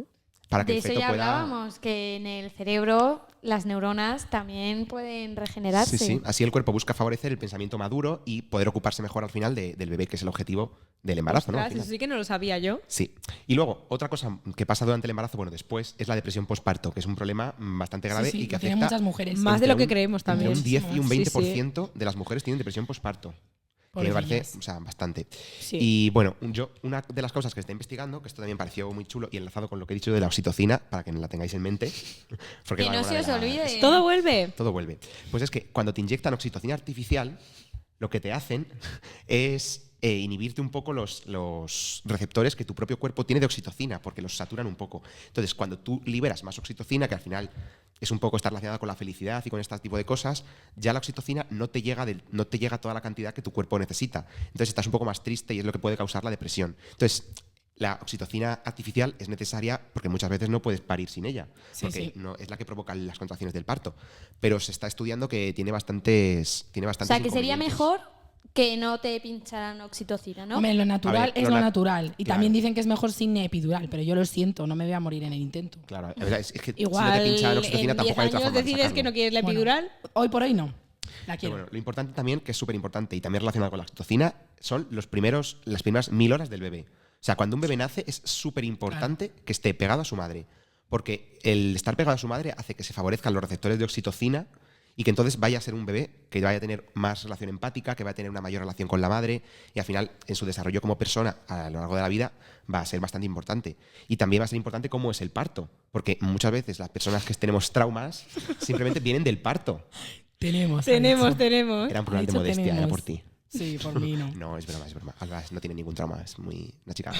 para que De el eso feto ya pueda... hablábamos, que en el cerebro las neuronas también pueden regenerarse. Sí, sí. Así el cuerpo busca favorecer el pensamiento maduro y poder ocuparse mejor al final del bebé, que es el objetivo del embarazo, ¿no? Al Ostras, final. eso sí que no lo sabía yo. Sí. Y luego, otra cosa que pasa durante el embarazo, bueno, después, es la depresión postparto, que es un problema bastante grave Sí, sí, y que tiene afecta muchas mujeres. Más de entre lo que creemos también. Entre un 10 y un Sí, sí. 20% de las mujeres tienen depresión postparto. Que me parece, Pobrecillas. o sea, bastante. Sí. Y bueno, una de las cosas que está investigando, que esto también pareció muy chulo y enlazado con lo que he dicho de la oxitocina, para que la tengáis en mente. Porque Que va no una se de os las- olvide. Todo vuelve. Todo vuelve. Pues es que cuando te inyectan oxitocina artificial, lo que te hacen es inhibirte un poco los receptores que tu propio cuerpo tiene de oxitocina, porque los saturan un poco. Entonces, cuando tú liberas más oxitocina, que al final es un poco está relacionada con la felicidad y con este tipo de cosas, ya la oxitocina no te llega toda la cantidad que tu cuerpo necesita. Entonces estás un poco más triste y es lo que puede causar la depresión. Entonces, la oxitocina artificial es necesaria porque muchas veces no puedes parir sin ella, Sí, porque sí. no es la que provoca las contracciones del parto. Pero se está estudiando que tiene bastantes O sea, que sería inconvenientes. mejor que no te pincharan oxitocina, ¿no? Hombre, lo natural A ver, es lo lo nat- natural. Y claro. también dicen que es mejor sin epidural, pero yo lo siento, no me voy a morir en el intento. Claro, la verdad es que Igual si no te pinchan oxitocina en 10 tampoco hay otra años forma de decides que sacarlo. no quieres la Bueno, epidural. hoy por hoy no. La Pero quiero. bueno, lo importante también, que es súper importante y también relacionado con la oxitocina, son las primeras 1000 horas del bebé. O sea, cuando un bebé nace es súper importante que esté pegado a su madre, porque el estar pegado a su madre hace que se favorezcan los receptores de oxitocina y que entonces vaya a ser un bebé que vaya a tener más relación empática, que va a tener una mayor relación con la madre y al final en su desarrollo como persona a lo largo de la vida va a ser bastante importante. Y también va a ser importante cómo es el parto, porque muchas veces las personas que tenemos traumas simplemente vienen del parto. Tenemos. ¿Eh? ha dicho. Tenemos. Era un Ha plural de dicho modestia, era tenemos. por ti. Sí, por mí no. No, es broma, es broma. Alba no tiene ningún trauma, es una chica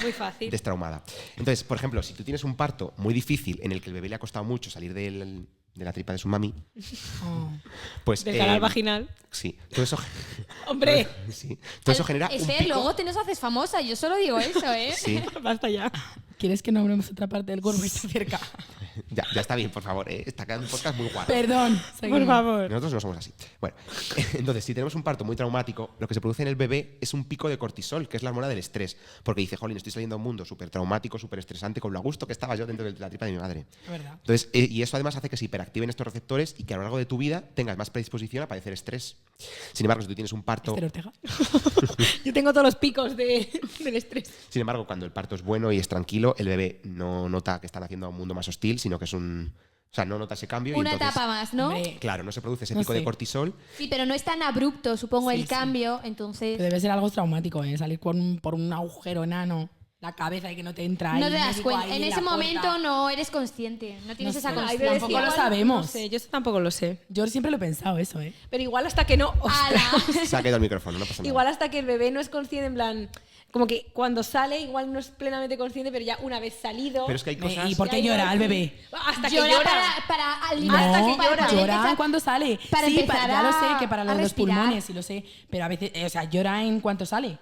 Muy fácil. destraumada. Entonces, por ejemplo, si tú tienes un parto muy difícil en el que el bebé le ha costado mucho salir de la tripa de su mami, Oh. pues... Del canal vaginal. Sí, todo eso... ¡Hombre! Sí, todo eso genera un Ese, pico... luego te nos haces famosa, yo solo digo eso, ¿eh? Sí, Basta ya. ¿Quieres que nombremos otra parte del cuerpo que está cerca? ya está bien, por favor. Está quedando un podcast muy guapo. Perdón. Por seguimos. favor. Nosotros no somos así. Bueno, entonces, si tenemos un parto muy traumático, lo que se produce en el bebé es un pico de cortisol, que es la hormona del estrés. Porque dice, jolín, estoy saliendo a un mundo súper traumático, súper estresante, con lo a gusto que estaba yo dentro de la tripa de mi madre. Es verdad. Entonces, y eso además hace que se hiperactiven estos receptores y que a lo largo de tu vida tengas más predisposición a padecer estrés. Sin embargo, si tú tienes un parto... Esther Ortega. Yo tengo todos los picos del estrés. Sin embargo, cuando el parto es bueno y es tranquilo, el bebé no nota que están haciendo un mundo más hostil, sino que es un... O sea, no nota ese cambio y Una entonces... etapa más, ¿no? Hombre, Claro, no se produce ese No pico de sé. cortisol. Sí, pero no es tan abrupto, supongo, Sí, el sí. cambio, entonces... pero debe ser algo traumático, ¿eh? Salir por un agujero enano, la cabeza y que no te entra. No ahí, te el das médico cuenta. ahí En la ese puerta. momento no eres consciente, no tienes No esa sé. conciencia. Tampoco lo sabemos. No sé, yo eso tampoco lo sé. Yo siempre lo he pensado eso, ¿eh? Pero igual hasta que no... ¡Hala! Se ha caído el micrófono, no pasa nada. Igual hasta que el bebé no es consciente, en plan... Como que cuando sale igual no es plenamente consciente, pero ya una vez salido... Pero es que hay cosas... ¿Y por qué Ya, llora ya, el sí. bebé? Hasta que Llora llora. para No, alimentar, Hasta que llora. llora cuando sale. para sí, empezar ya lo a- sé, que para a los respirar. pulmones, sí lo sé. Pero a veces, o sea, llora en cuanto sale.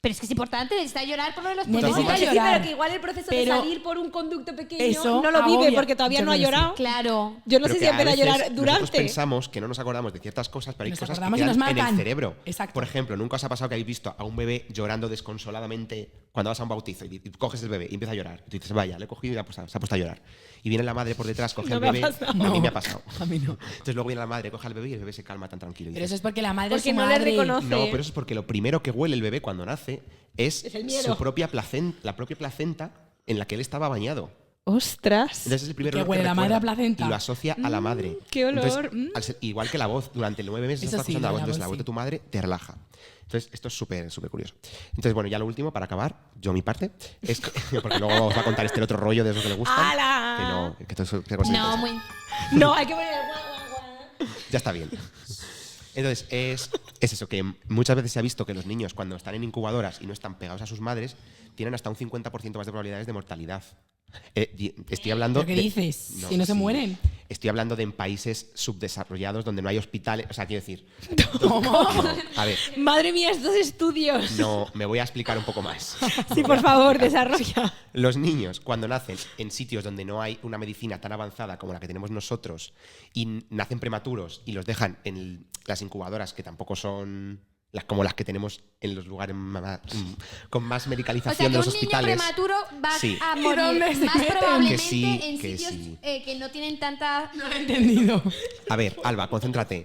Pero es que es importante, necesita llorar por lo de los Necesita pulmones. Sí, llorar. pero que igual el proceso Pero de salir por un conducto pequeño eso no lo vive agobia. porque todavía Yo no ha creo que sí. llorado. Claro. Yo no Pero sé que si a empieza a veces llorar Nosotros durante. pensamos que no nos acordamos de ciertas cosas, pero hay Nos cosas que acordamos y quedan nos en el marcan. cerebro. Exacto. Por ejemplo, nunca os ha pasado que habéis visto a un bebé llorando desconsoladamente cuando vas a un bautizo y coges el bebé y empieza a llorar. Y tú dices, vaya, le he cogido y se ha puesto a llorar. Y viene la madre por detrás, coge No el me ha bebé. pasado. A mí No, me ha pasado. a mí no. Entonces luego viene la madre, coge al bebé y el bebé se calma tan tranquilo. Y Pero eso dices, es porque la madre Porque es su no le madre. reconoce. no, pero eso es porque lo primero que huele el bebé cuando nace es Es el miedo. su propia placenta, la propia placenta en la que él estaba bañado. ¡Ostras! Entonces es el primer Que olor que huele la madre a recuerda placenta. y lo asocia a la madre. qué olor. Entonces, igual que la voz, durante 9 meses Eso estás sí, escuchando la voz, la entonces voz la voz sí. de tu madre te relaja. Entonces, esto es súper, súper curioso. Entonces, bueno, ya lo último, para acabar, yo mi parte, es que, porque luego os va a contar este otro rollo de esos que le gustan. ¡Hala! Que no, que todo eso- que cosas No, interesantes. muy... No, hay que poner el guau, guau, guau. Ya está bien. Entonces, es eso, que muchas veces se ha visto que los niños, cuando están en incubadoras y no están pegados a sus madres, tienen hasta un 50% más de probabilidades de mortalidad. Estoy hablando ¿Pero qué de- dices? Si no se mueren. Estoy hablando de en países subdesarrollados donde no hay hospitales. O sea, quiero decir. ¿Cómo? No, a ver, Madre mía, estos estudios. no, me voy a explicar un poco más. Sí, por favor, desarrolla. Los niños, cuando nacen en sitios donde no hay una medicina tan avanzada como la que tenemos nosotros y nacen prematuros y los dejan en las incubadoras que tampoco son como las que tenemos en los lugares con más O medicalización sea, que de los un niño hospitales. prematuro va Sí. a ¿Y morir dónde se más meten? probablemente Que sí, en que sitios sí. que no tienen tanta... No lo he entendido. A ver, Alba, concéntrate.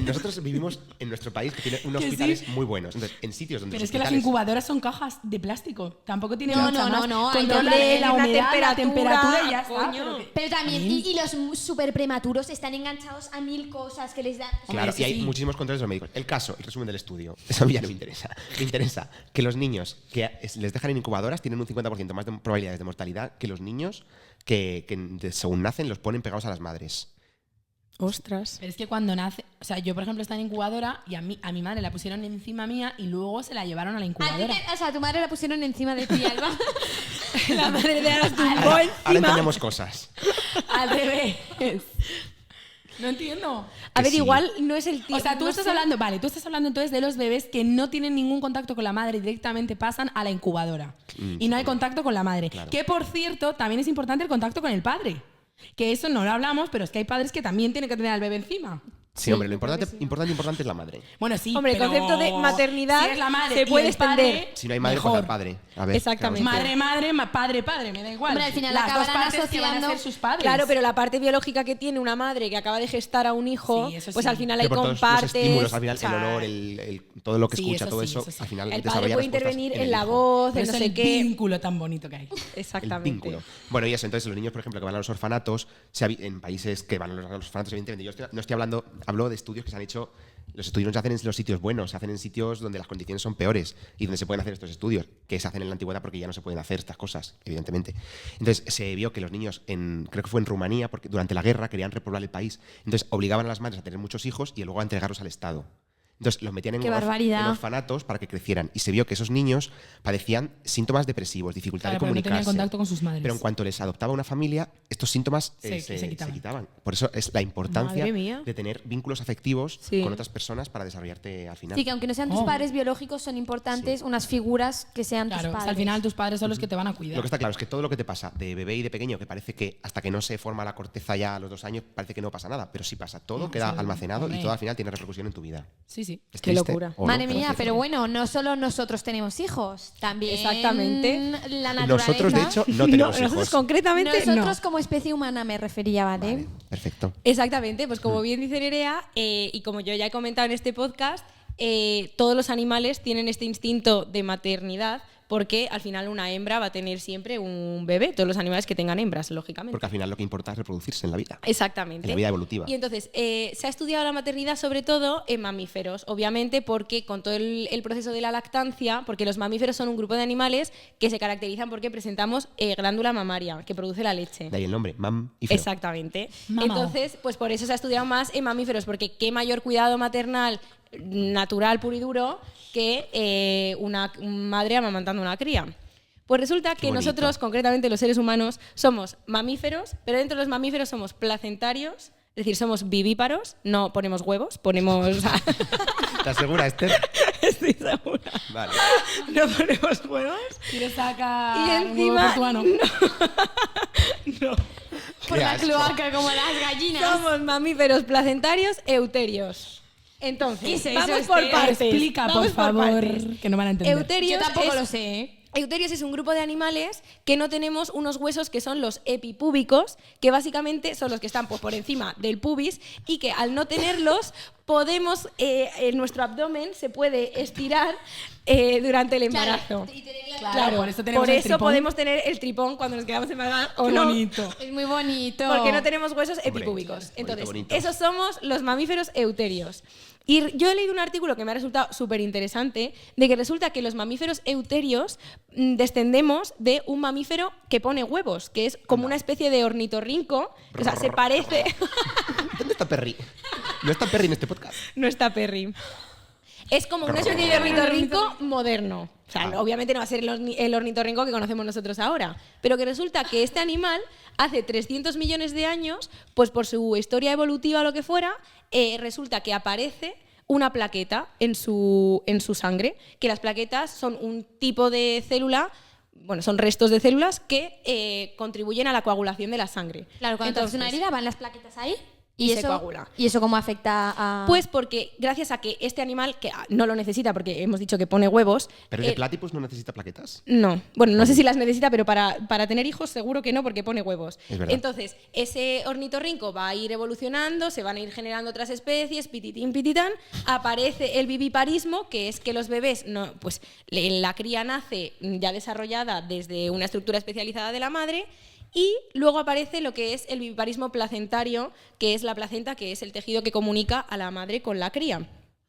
Nosotros vivimos en nuestro país que tiene unos Que sí. hospitales muy buenos. Entonces, en sitios donde Pero los es que las hospitales- incubadoras son cajas de plástico. Tampoco tienen No, mucha no, más. no, hay Controlan doble, la una humedad, la temperatura y ya está. coño. Pero también, y los súper prematuros están enganchados a 1000 cosas que les dan... Claro, sí, y hay sí. muchísimos controles de los médicos. El caso, el resumen del estudio, eso a mí ya no me interesa. Me interesa que los niños que les dejan en incubadoras tienen un 50% más de probabilidades de mortalidad que los niños que según nacen los ponen pegados a las madres. Ostras. Pero es que cuando nace, o sea, yo por ejemplo estaba en incubadora y a mi madre la pusieron encima mía y luego se la llevaron a la A ti incubadora. o sea, a tu madre la pusieron encima de ti, Alba. La madre de Ana tumbó Ahora encima. entendemos cosas. Al revés. No entiendo. A Que ver, sí. igual no es el tiempo. O sea, tú estás hablando, vale, tú estás hablando entonces de los bebés que no tienen ningún contacto con la madre y directamente pasan a la incubadora. Y no hay contacto con la madre. Claro. Que por cierto, también es importante el contacto con el padre. Que eso no lo hablamos, pero es que hay padres que también tienen que tener al bebé encima. Sí, hombre, lo importante es la madre. Bueno, sí. Hombre, el pero concepto de maternidad si es la madre se y puede el padre, extender. Si no hay madre, mejor. pues al padre. A ver, Exactamente. ¿qué vamos a hacer? Madre, padre, me da igual. Hombre, al final las dos acabarán partes que van a asociando- ser sus padres. Claro, pero la parte biológica que tiene una madre que acaba de gestar a un hijo, Sí, eso pues sí. al final Que ahí por todos compartes. los estímulos, al final, o sea, el olor, todo lo que Sí, escucha, eso todo sí, eso, eso sí. al final el desarrolla padre puede respuestas intervenir en en el la hijo. voz, Pero en no es sé el qué. vínculo tan bonito que hay. Exactamente. El vínculo. Bueno, y eso, entonces los niños, por ejemplo, que van a los orfanatos, en países que van a los orfanatos, evidentemente, yo no estoy hablando, hablo de estudios que se han hecho, los estudios no se hacen en los sitios buenos, se hacen en sitios donde las condiciones son peores y donde se pueden hacer estos estudios, que se hacen en la antigüedad porque ya no se pueden hacer estas cosas, evidentemente. Entonces se vio que los niños, creo que fue en Rumanía, porque durante la guerra querían repoblar el país, entonces obligaban a las madres a tener muchos hijos y luego a entregarlos al Estado. Entonces los metían ¡Qué barbaridad! en orfanatos para que crecieran. Y se vio que esos niños padecían síntomas depresivos, dificultad Claro, de porque no comunicarse. tenían contacto con sus madres. Pero en cuanto les adoptaba una familia, estos síntomas Se quitaban. Por eso es la importancia Madre mía. de tener vínculos afectivos Sí. con otras personas para desarrollarte al final. Sí, que aunque no sean tus Oh. padres biológicos, son importantes unas figuras que sean Claro, tus o sea, padres. al final tus padres son los que te van a cuidar. Lo que está claro es que todo lo que te pasa de bebé y de pequeño, que parece que hasta que no se forma la corteza ya a los 2 años, parece que no pasa nada, pero sí pasa. Todo No, queda sí, almacenado hombre. y todo al final tiene repercusión en tu vida. Sí, sí. ¿Es Qué triste locura. o no? Madre Pero mía, sí. pero bueno, no solo nosotros tenemos hijos, también Exactamente. la naturaleza. Nosotros, de hecho, no tenemos nosotros hijos. concretamente Nosotros no. como especie humana me refería, ¿vale? Vale, perfecto. Exactamente, pues como bien dice Nerea, y como yo ya he comentado en este podcast, todos los animales tienen este instinto de maternidad porque al final una hembra va a tener siempre un bebé, todos los animales que tengan hembras, lógicamente. Porque al final lo que importa es reproducirse en la vida. Exactamente. En la vida evolutiva. Y entonces, se ha estudiado la maternidad sobre todo en mamíferos, obviamente porque con todo el proceso de la lactancia, porque los mamíferos son un grupo de animales que se caracterizan porque presentamos glándula mamaria, que produce la leche. De ahí el nombre, mamífero. Exactamente. Mamao. Entonces, pues por eso se ha estudiado más en mamíferos, porque qué mayor cuidado maternal natural, puro y duro, que una madre amamantando una cría. Pues resulta que bonito. nosotros, concretamente los seres humanos, somos mamíferos, pero dentro de los mamíferos somos placentarios, es decir, somos vivíparos, no ponemos huevos, ponemos... ¿Estás segura, Esther? Estoy segura. Vale. No ponemos huevos. Quiero sacar Y un huevo encima... portuano. No. Por Qué la asco. cloaca, como las gallinas. Somos mamíferos placentarios euterios. Entonces, ¿Qué es eso, vamos por Esther? partes. Explica, Vamos por favor, partes. que no van a entender. Euterios Yo tampoco es- lo sé, ¿eh? Euterios es un grupo de animales que no tenemos unos huesos que son los epipúbicos, que básicamente son los que están pues, por encima del pubis y que al no tenerlos podemos, en nuestro abdomen se puede estirar durante el embarazo. Claro, por eso tenemos por el eso tripón. podemos tener el tripón cuando nos quedamos embarazados o Qué no. bonito. Es muy bonito. Porque no tenemos huesos Hombre, epipúbicos. bonito, Entonces, bonito. esos somos los mamíferos euterios. Y yo he leído un artículo que me ha resultado súper interesante, de que resulta que los mamíferos euterios descendemos de un mamífero que pone huevos, que es como una especie de ornitorrinco, o sea, se parece... ¿Dónde está Perry? No está Perry en este podcast. No está Perry. Es como una especie de ornitorrinco moderno. O sea, obviamente no va a ser el ornitorrinco que conocemos nosotros ahora, pero que resulta que este animal hace 300 millones de años, pues por su historia evolutiva o lo que fuera, resulta que aparece una plaqueta en su sangre, que las plaquetas son un tipo de célula, bueno, son restos de células que contribuyen a la coagulación de la sangre. Claro, cuando te haces una Entonces, herida van las plaquetas ahí. y se eso, coagula. ¿Y eso cómo afecta a...? Pues porque gracias a que este animal, que no lo necesita porque hemos dicho que pone huevos... ¿Pero el de platypus no necesita plaquetas? No, bueno, no sé si las necesita, pero para tener hijos seguro que no, porque pone huevos. Es verdad. Entonces, ese ornitorrinco va a ir evolucionando, se van a ir generando otras especies, pititín, pititán, aparece el viviparismo, que es que los bebés, pues la cría nace ya desarrollada desde una estructura especializada de la madre. Y luego aparece lo que es el viviparismo placentario, que es la placenta, que es el tejido que comunica a la madre con la cría.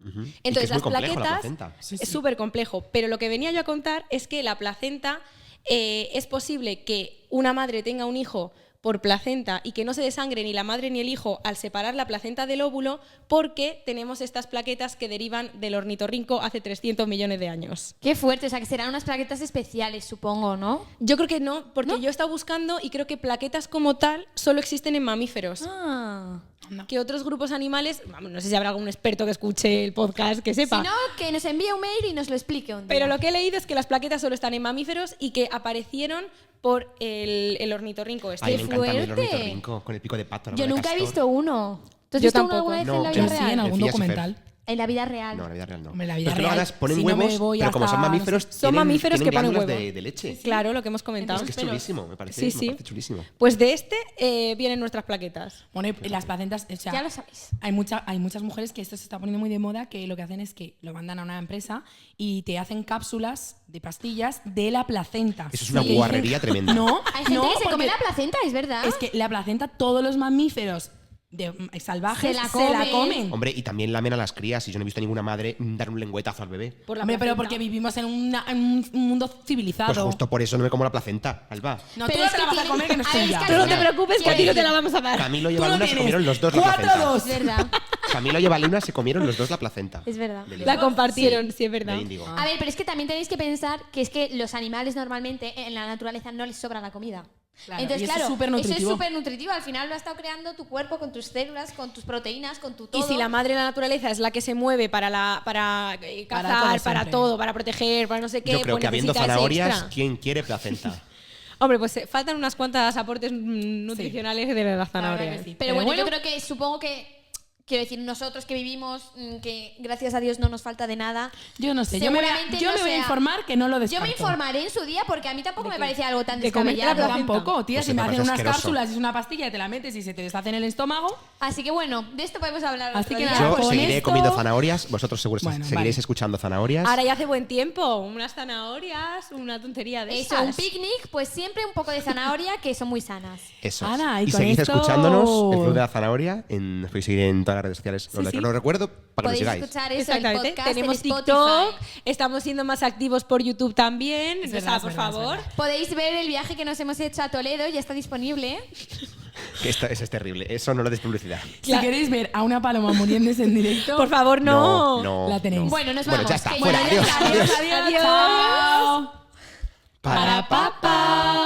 Ujú. Y que Entonces, es muy las complejo, la plaquetas placenta. es súper complejo, pero lo que venía yo a contar es que la placenta es posible que una madre tenga un hijo por placenta y que no se desangre ni la madre ni el hijo al separar la placenta del óvulo, porque tenemos estas plaquetas que derivan del ornitorrinco hace 300 millones de años. Qué fuerte, o sea, que serán unas plaquetas especiales, supongo, ¿no? Yo creo que no, porque ¿No? yo he estado buscando y creo que plaquetas como tal solo existen en mamíferos. Ah. Que otros grupos animales, vamos, no sé si habrá algún experto que escuche el podcast que sepa. Si no, que nos envíe un mail y nos lo explique un día. Pero lo que he leído es que las plaquetas solo están en mamíferos y que aparecieron por el ornitorrinco este. Ay, me encanta a mí el fuerte. ornitorrinco con el pico de pato. Yo nunca he visto uno. ¿Tú has Yo visto uno tampoco. alguna vez No, en la yo vida Yo sí, real? en algún Decía Sefer. documental. En la vida real. No, en la vida real no. Hombre, en la vida Pero es que luego real, ahora ponen si no me huevos, voy pero como son hasta- mamíferos, Son tienen- mamíferos tienen que ponen glándulas huevo. de leche. Claro, lo que hemos comentado. Es que es Pero- chulísimo, me parece, Sí, me sí. parece chulísimo. Pues de este vienen nuestras plaquetas. Bueno, y las placentas, o sea, Ya lo sabéis. hay muchas mujeres que esto se está poniendo muy de moda, que lo que hacen es que lo mandan a una empresa y te hacen cápsulas de pastillas de la placenta. Eso es una Sí. guarrería tremenda. No, Hay gente no, que se come porque la placenta, es verdad. es que la placenta, todos los mamíferos salvajes Se la se la comen. comen. Hombre, y también lamen a las crías, y yo no he visto a ninguna madre dar un lengüetazo al bebé. Por la Hombre, pero placenta. porque vivimos en un mundo civilizado. Pues justo por eso no me como la placenta, Alba. No, Pero tú no es te que la vas a tiene- comer, que no es Ay, es tuya. que Tú no te Mira, preocupes, que a ti no te la vamos a dar. Camilo y Tú Eva lo Luna se tienes. comieron los dos la 4-2. placenta. Es verdad. Camilo y Eva Luna se comieron los dos la placenta. Es verdad. Del La índigo. compartieron, sí, es verdad. Del índigo. A ver, pero es que también tenéis que pensar que es que los animales normalmente en la naturaleza no les sobra la comida. Claro, Entonces, y eso es claro, supernutritivo. eso es súper nutritivo. Al final lo ha estado creando tu cuerpo con tus células, con tus proteínas, con tu todo. Y si la madre de la naturaleza es la que se mueve para todo cazar, para siempre. todo, para proteger, para no sé qué, Yo creo pues que habiendo necesita ese zanahorias, extra. ¿quién quiere placenta? Hombre, pues faltan unas cuantas aportes nutricionales de la La zanahoria. verdad que sí. Pero bueno, yo creo que supongo que, quiero decir, nosotros que vivimos, que gracias a Dios no nos falta de nada. Yo no sé, yo me voy a, seguramente yo no me voy a sea- informar que no lo Yo descarto. me informaré en su día porque a mí tampoco me parecía algo tan de comer la descabellado. placenta. Tampoco, tía, Pues si me me hacen parece unas asqueroso. cápsulas y es una pastilla y te la metes y se te deshace en el estómago. Así que bueno, de esto podemos hablar Así otro que día. nada, Yo con seguiré esto- comiendo zanahorias, vosotros seguro Bueno, seguiréis vale. escuchando zanahorias. Ahora ya hace buen tiempo, unas zanahorias, una tontería de Eso, esas. un picnic, pues siempre un poco de zanahoria que son muy sanas. Eso. Ana, y y con seguid esto- escuchándonos, el Club de la Zanahoria, nos podéis seguir en todas las redes sociales. Sí, Os sí. lo recuerdo para que Podéis nos sigáis. escuchar eso, el Exactamente. podcast Tenemos en TikTok, Spotify. estamos siendo más activos por YouTube también. Es O verdad, sea, es por verdad, es favor. verdad. Podéis ver el viaje que nos hemos hecho a Toledo, ya está disponible. Que esto, eso es terrible. Eso no lo des publicidad. Si queréis ver a una paloma muriéndose en directo, Por favor, no. no. la tenéis. no. Bueno, nos Bueno, vamos. ya está. que Fuera. ya Adiós. está. Adiós. adiós, Adiós. chao. Para Para papá.